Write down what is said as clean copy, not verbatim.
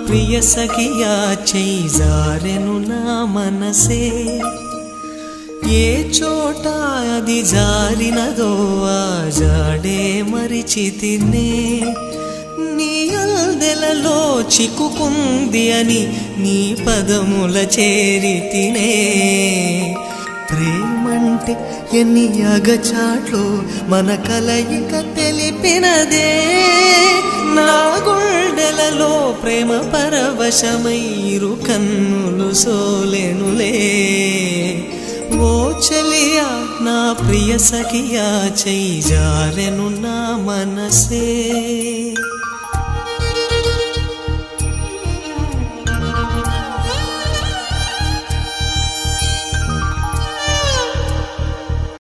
ప్రియ సఖియా చెయ్యి జారెను నా మనసే ఏ చోట అది జారినదో ఆ జాడే మరిచితినే నీ అల్దెలలో చిక్కుకుంది అని నీ పదముల చేరితినే ప్రేమంటే ఎన్ని అగచాట్లు మన కలయిక తెలిపినదే నా గుండెలలో ప్రేమ పరవశమైరు కన్నులు సోలెనులే ఓ చెలియా నా ప్రియ సఖియా చెయ్యి జారెను నా మనసే